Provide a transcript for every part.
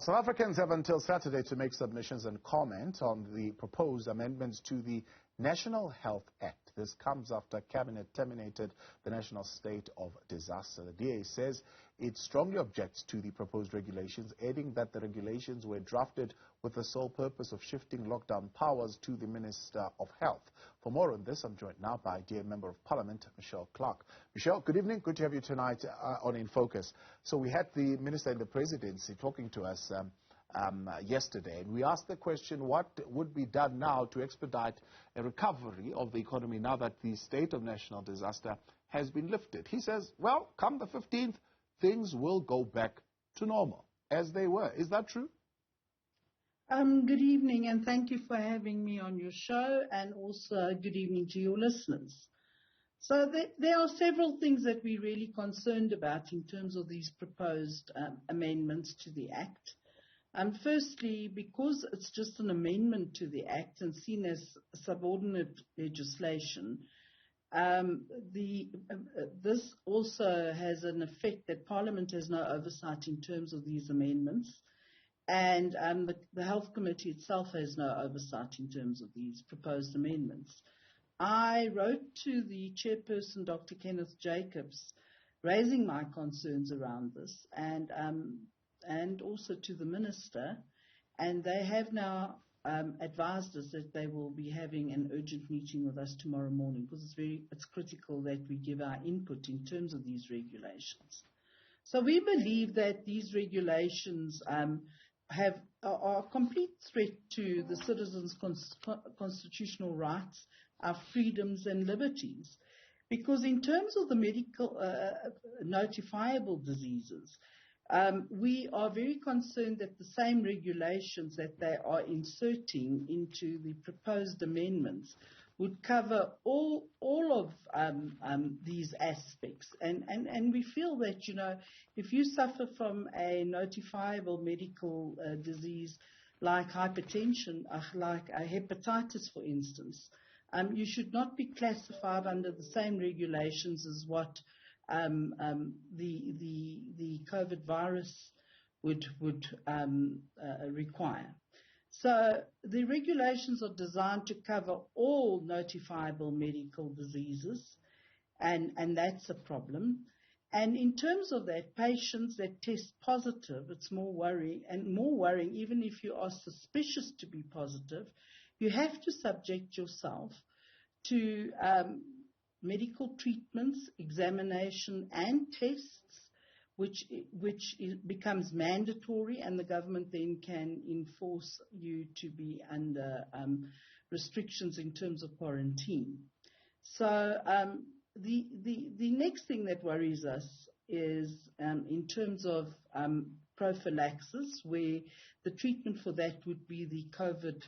South Africans have until Saturday to make submissions and comment on the proposed amendments to the National Health Act. This comes after Cabinet terminated the national state of disaster. The DA says it strongly objects to the proposed regulations, adding that the regulations were drafted with the sole purpose of shifting lockdown powers to the Minister of Health. For more on this, I'm joined now by DA Member of Parliament, Michéle Clarke. Michéle, good evening. Good to have you tonight on In Focus. So we had the Minister in the Presidency talking to us yesterday, and we asked the question, what would be done now to expedite a recovery of the economy now that the state of national disaster has been lifted? He says, well, come the 15th, things will go back to normal, as they were. Is that true? Good evening, and thank you for having me on your show, and also good evening to your listeners. So there are several things that we're really concerned about in terms of these proposed amendments to the Act. Firstly, because it's just an amendment to the Act and seen as subordinate legislation, this also has an effect that Parliament has no oversight in terms of these amendments, and the Health Committee itself has no oversight in terms of these proposed amendments. I wrote to the chairperson, Dr. Kenneth Jacobs, raising my concerns around this, and also to the minister, and they have now advised us that they will be having an urgent meeting with us tomorrow morning, because it's critical that we give our input in terms of these regulations. So we believe that these regulations are a complete threat to the citizens' constitutional rights, our freedoms and liberties, because in terms of the medical notifiable diseases, we are very concerned that the same regulations that they are inserting into the proposed amendments would cover all of these aspects. And we feel that, if you suffer from a notifiable medical disease like hypertension, like a hepatitis, for instance, you should not be classified under the same regulations as what the COVID virus would require. So the regulations are designed to cover all notifiable medical diseases, and that's a problem. And in terms of that, patients that test positive, it's more worrying, and more worrying even if you are suspicious to be positive, you have to subject yourself to medical treatments, examination and tests, which becomes mandatory, and the government then can enforce you to be under restrictions in terms of quarantine. So the next thing that worries us is in terms of prophylaxis, where the treatment for that would be the COVID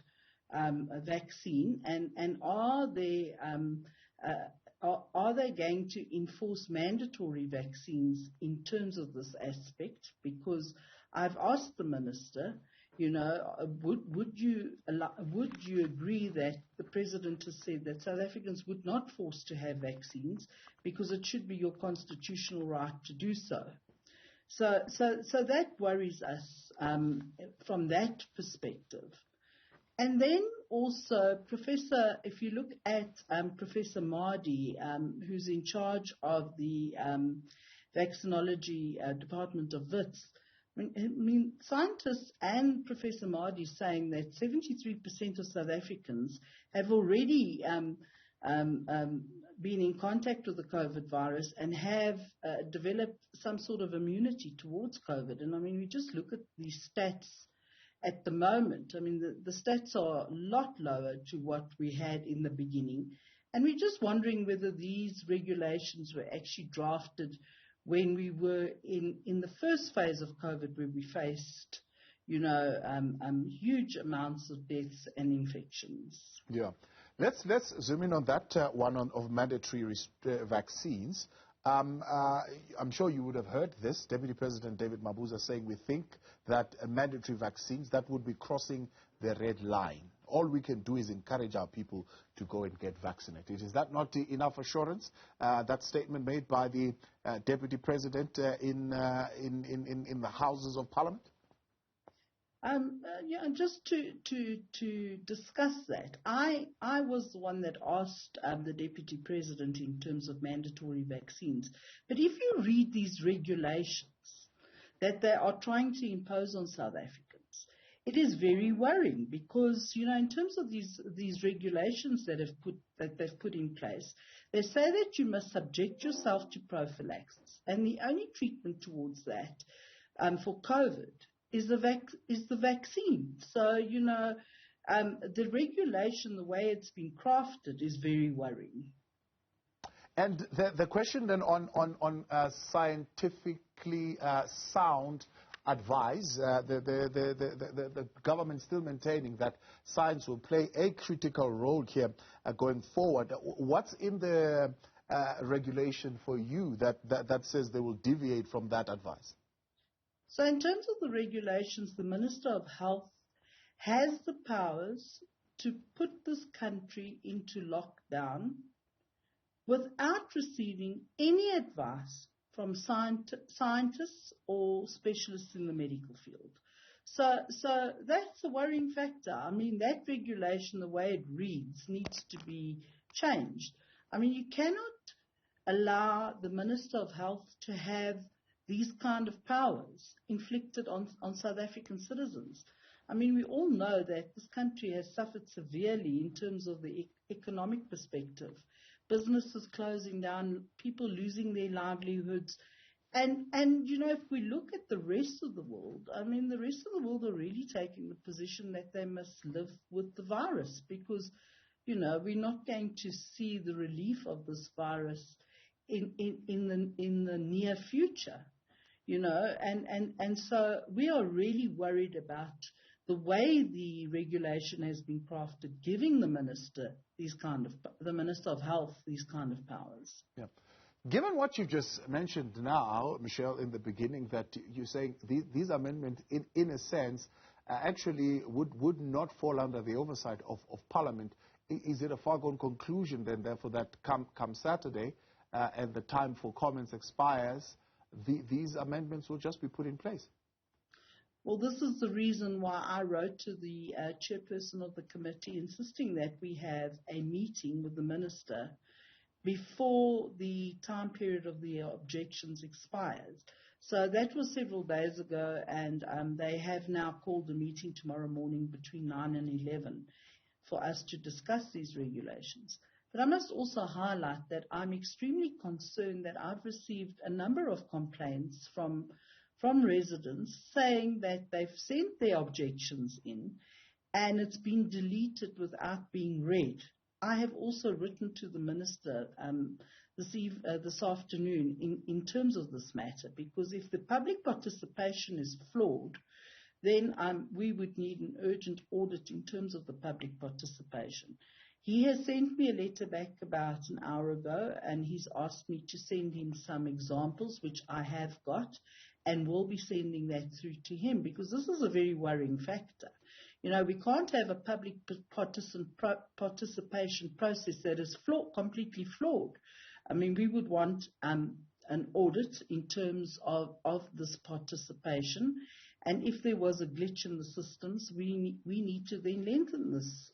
vaccine, and are they going to enforce mandatory vaccines in terms of this aspect? Because I've asked the minister, would you agree that the president has said that South Africans would not force to have vaccines because it should be your constitutional right to do so. So that worries us from that perspective. And then also, if you look at Professor Mahdi, who's in charge of the vaccinology department of WITS, I mean, scientists and Professor Mahdi saying that 73% of South Africans have already been in contact with the COVID virus and have developed some sort of immunity towards COVID. And I mean, we just look at these stats at the moment. I mean, the stats are a lot lower to what we had in the beginning. And we're just wondering whether these regulations were actually drafted when we were in the first phase of COVID, where we faced, huge amounts of deaths and infections. Yeah. Let's zoom in on that one of mandatory vaccines. I'm sure you would have heard this. Deputy President David Mabuza saying we think that mandatory vaccines, that would be crossing the red line. All we can do is encourage our people to go and get vaccinated. Is that not enough assurance? That statement made by the Deputy President in the Houses of Parliament? Yeah, just to discuss that, I was the one that asked the Deputy President in terms of mandatory vaccines. But if you read these regulations that they are trying to impose on South Africans, it is very worrying because, in terms of these regulations that they've put in place, they say that you must subject yourself to prophylaxis, and the only treatment towards that for COVID is the vaccine. So, the regulation, the way it's been crafted, is very worrying. And the question then on scientifically sound advice, the government still maintaining that science will play a critical role here going forward. What's in the regulation for you that says they will deviate from that advice? So in terms of the regulations, the Minister of Health has the powers to put this country into lockdown without receiving any advice from scientists or specialists in the medical field. So that's a worrying factor. I mean, that regulation, the way it reads, needs to be changed. I mean, you cannot allow the Minister of Health to have these kind of powers inflicted on South African citizens. I mean, we all know that this country has suffered severely in terms of the economic perspective. Businesses closing down, people losing their livelihoods. And if we look at the rest of the world, I mean, the rest of the world are really taking the position that they must live with the virus because, we're not going to see the relief of this virus in the near future, and so we are really worried about the way the regulation has been crafted, giving the Minister of Health these kind of powers. Yeah. Given what you just mentioned now, Michéle, in the beginning, that you're saying these amendments, in a sense, actually would not fall under the oversight of Parliament, is it a foregone conclusion then, therefore, that come Saturday and the time for comments expires, these amendments will just be put in place? Well, this is the reason why I wrote to the chairperson of the committee insisting that we have a meeting with the minister before the time period of the objections expires. So that was several days ago, and they have now called a meeting tomorrow morning between 9 and 11 for us to discuss these regulations. But I must also highlight that I'm extremely concerned that I've received a number of complaints from residents saying that they've sent their objections in and it's been deleted without being read. I have also written to the minister this afternoon in terms of this matter, because if the public participation is flawed, then we would need an urgent audit in terms of the public participation. He has sent me a letter back about an hour ago, and he's asked me to send him some examples, which I have got, and will be sending that through to him, because this is a very worrying factor. We can't have a public participation process that is completely flawed. I mean, we would want an audit in terms of this participation. And if there was a glitch in the systems, we need to then lengthen this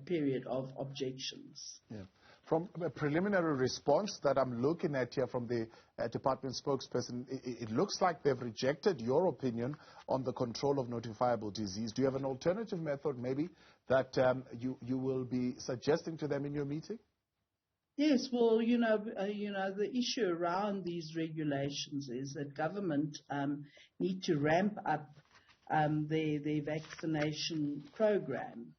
period of objections. Yeah. From a preliminary response that I'm looking at here from the department spokesperson, it looks like they've rejected your opinion on the control of notifiable disease. Do you have an alternative method maybe that you will be suggesting to them in your meeting? Yes, well, the issue around these regulations is that government need to ramp up their vaccination program,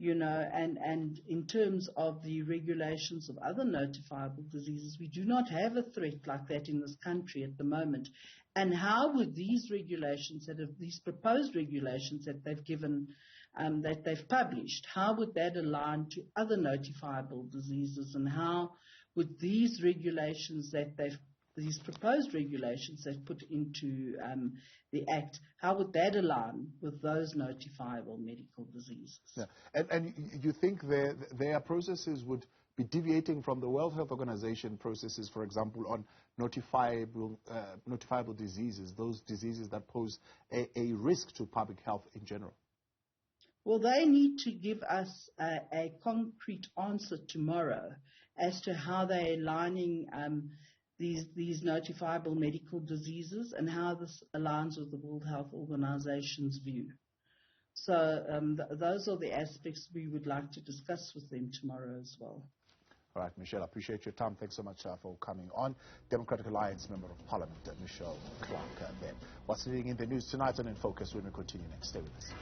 and in terms of the regulations of other notifiable diseases, we do not have a threat like that in this country at the moment. And how would these regulations, these proposed regulations that they've given, that they've published, how would that align to other notifiable diseases, and how would these regulations these proposed regulations they've put into the Act, how would that align with those notifiable medical diseases? Yeah. And you think their processes would be deviating from the World Health Organization processes, for example, on notifiable diseases, those diseases that pose a risk to public health in general? Well, they need to give us a concrete answer tomorrow as to how they're aligning these notifiable medical diseases and how this aligns with the World Health Organization's view. So those are the aspects we would like to discuss with them tomorrow as well. All right, Michéle, I appreciate your time. Thanks so much for coming on. Democratic Alliance Member of Parliament, Michéle Clarke. What's leading in the news tonight on In Focus when we continue next. Stay with us.